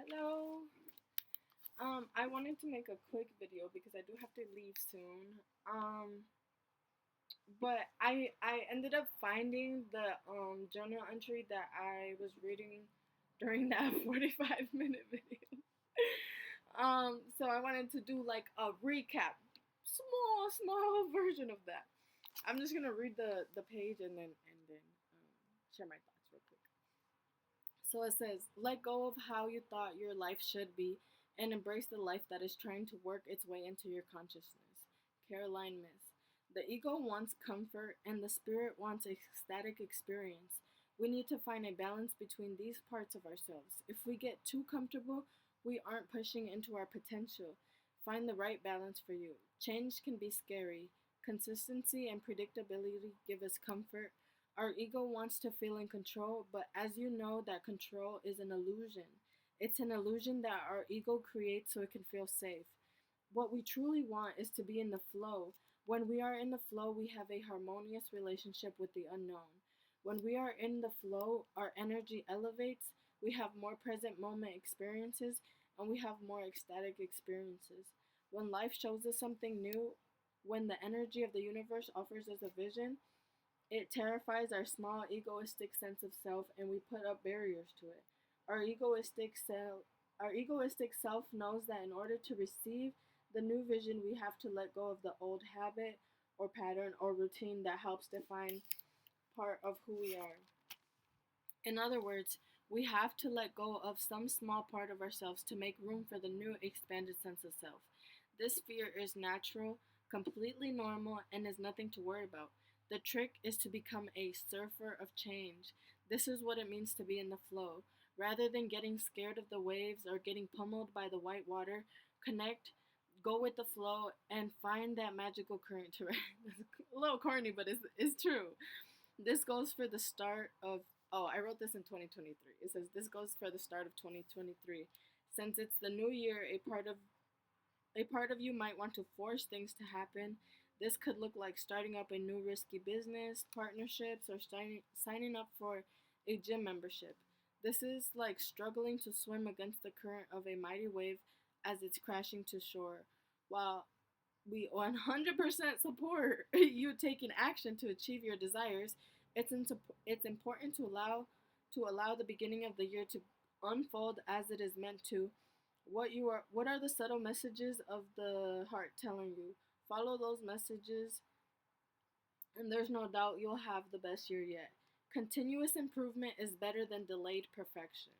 Hello. I wanted to make a quick video because I do have to leave soon. But I ended up finding the journal entry that I was reading during that 45-minute video. So I wanted to do like a recap, small version of that. I'm just gonna read the page and then share my thoughts real quick. So it says, let go of how you thought your life should be and embrace the life that is trying to work its way into your consciousness. Caroline Myss. The ego wants comfort and the spirit wants ecstatic experience. We need to find a balance between these parts of ourselves. If we get too comfortable, we aren't pushing into our potential. Find the right balance for you. Change can be scary. Consistency and predictability give us comfort. Our ego wants to feel in control, but as you know, that control is an illusion. It's an illusion that our ego creates so it can feel safe. What we truly want is to be in the flow. When we are in the flow, we have a harmonious relationship with the unknown. When we are in the flow, our energy elevates, we have more present moment experiences, and we have more ecstatic experiences. When life shows us something new, when the energy of the universe offers us a vision, it terrifies our small egoistic sense of self and we put up barriers to it. Our egoistic self our egoistic self knows that in order to receive the new vision we have to let go of the old habit or pattern or routine that helps define part of who we are. In other words, we have to let go of some small part of ourselves to make room for the new expanded sense of self. This fear is natural, completely normal, and is nothing to worry about. The trick is to become a surfer of change. This is what it means to be in the flow. Rather than getting scared of the waves or getting pummeled by the white water, connect, go with the flow, and find that magical current to ride. A little corny, but it's true. This goes for the start of, oh, I wrote this in 2023. It says, this goes for the start of 2023. Since it's the new year, a part of you might want to force things to happen. This could look like starting up a new risky business, partnerships, or signing up for a gym membership. This is like struggling to swim against the current of a mighty wave as it's crashing to shore. While we 100% support you taking action to achieve your desires, it's important to allow the beginning of the year to unfold as it is meant to. What are the subtle messages of the heart telling you? Follow those messages and there's no doubt you'll have the best year yet. Continuous improvement is better than delayed perfection.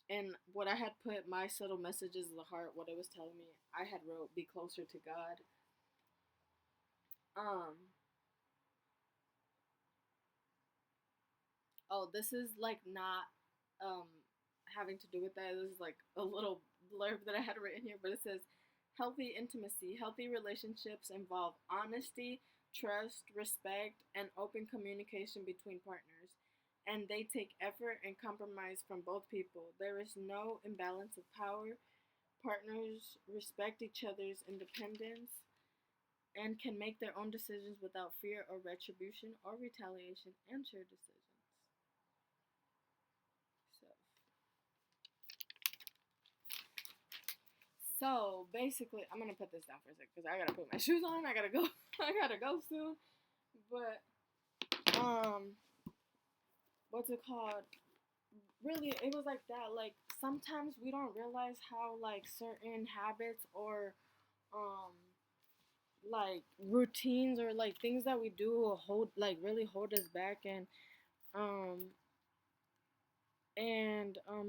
And what I had put my subtle messages of the heart, what it was telling me, I had wrote be closer to God. Um oh, this is like not um having to do with that. This is like a little blurb that I had written here, but it says healthy intimacy. Healthy relationships involve honesty, trust, respect, and open communication between partners. And they take effort and compromise from both people. There is no imbalance of power. Partners respect each other's independence and can make their own decisions without fear or retribution or retaliation and share decisions. So, so basically, I'm gonna put this down for a second because I gotta put my shoes on. I gotta go. I gotta go soon. But what's it called? Really, it was like that. Like sometimes we don't realize how like certain habits or um like routines or like things that we do will hold like really hold us back um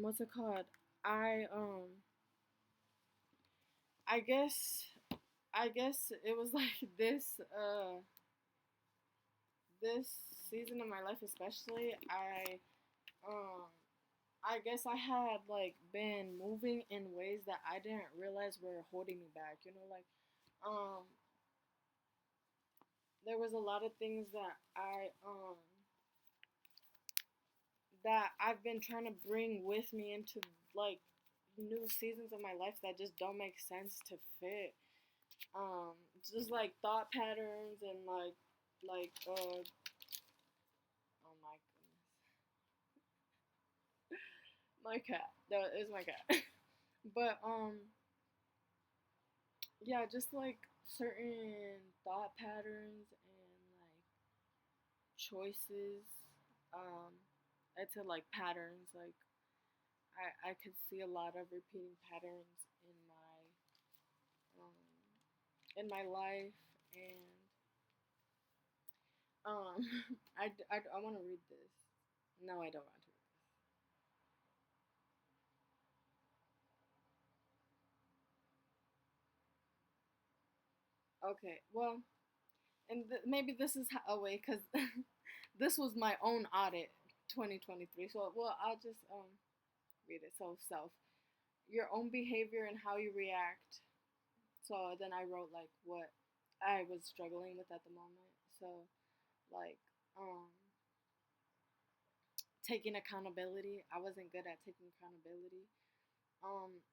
what's it called? I I guess I guess it was like this season of my life especially um I guess I had like been moving in ways that I didn't realize were holding me back. Like um there was a lot of things that I've been trying to bring with me into like new seasons of my life that just don't make sense to fit. Just like thought patterns and oh my goodness. My cat. That is my cat. But yeah, just like certain thought patterns and like choices. Um, I'd say like patterns. Like I could see a lot of repeating patterns um, in my life, and um, I want to read this. No, I don't want to. Okay, well, and maybe this is a way because this was my own audit 2023. So, well, I'll just read it. So, self, your own behavior and how you react. So then I wrote like what I was struggling with at the moment. So like um taking accountability. I wasn't good at taking accountability.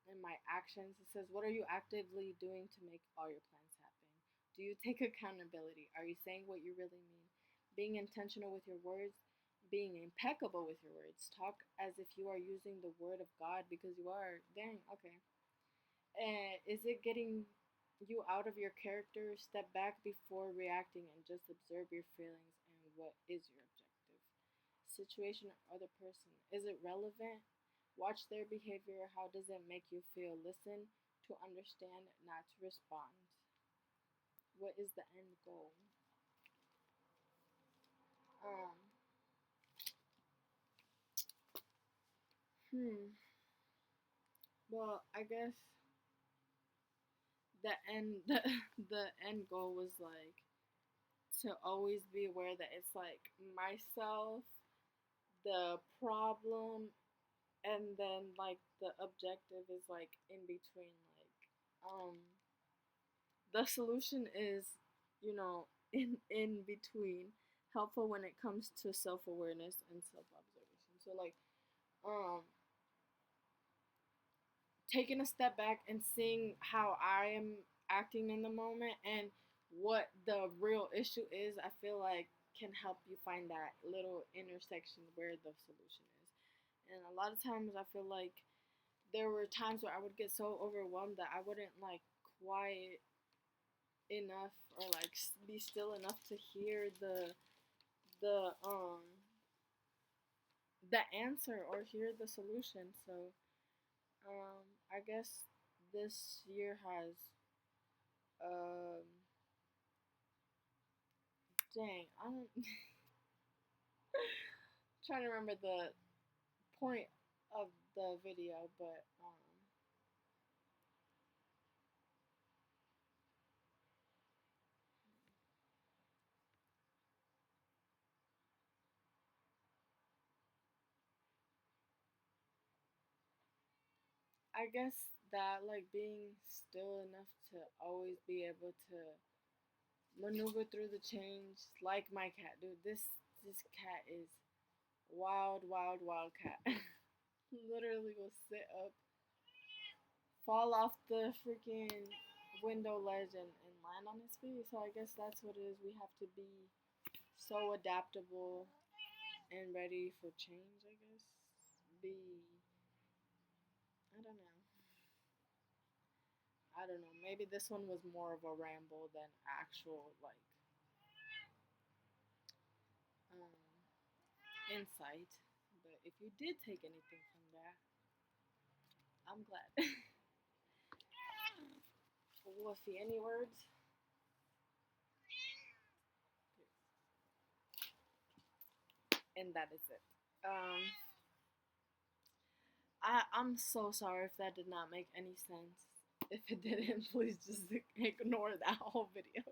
In my actions, it says, what are you actively doing to make all your plans happen? Do you take accountability? Are you saying what you really mean? Being intentional with your words, being impeccable with your words. Talk as if you are using the word of God because you are. Dang, okay. And is it getting you out of your character? Step back before reacting and just observe your feelings and what is your objective. Situation or other person. Is it relevant? Watch their behavior. How does it make you feel? Listen to understand, not to respond. What is the end goal? Um, hmm. Well, I guess the end the end goal was like to always be aware that it's like myself, the problem, and then like the objective is like in between. Like the solution is, in between, helpful when it comes to self-awareness and self-observation. So like um taking a step back and seeing how I am acting in the moment and what the real issue is, I feel like can help you find that little intersection where the solution is. And a lot of times I feel like there were times where I would get so overwhelmed that I wouldn't like quiet enough or like be still enough to hear the the answer or hear the solution. So I guess this year has um dang, I don't trying to remember the point of the video, but I guess that like being still enough to always be able to maneuver through the change like my cat, dude. This cat is wild, wild, wild cat. Literally will sit up, fall off the freaking window ledge and land on his feet. So I guess that's what it is. We have to be so adaptable and ready for change, I guess. Be I don't know. I don't know. Maybe this one was more of a ramble than actual like um insight. But if you did take anything from that, I'm glad. Woofy, any words? And that is it. I'm so sorry if that did not make any sense. If it didn't, please just ignore that whole video.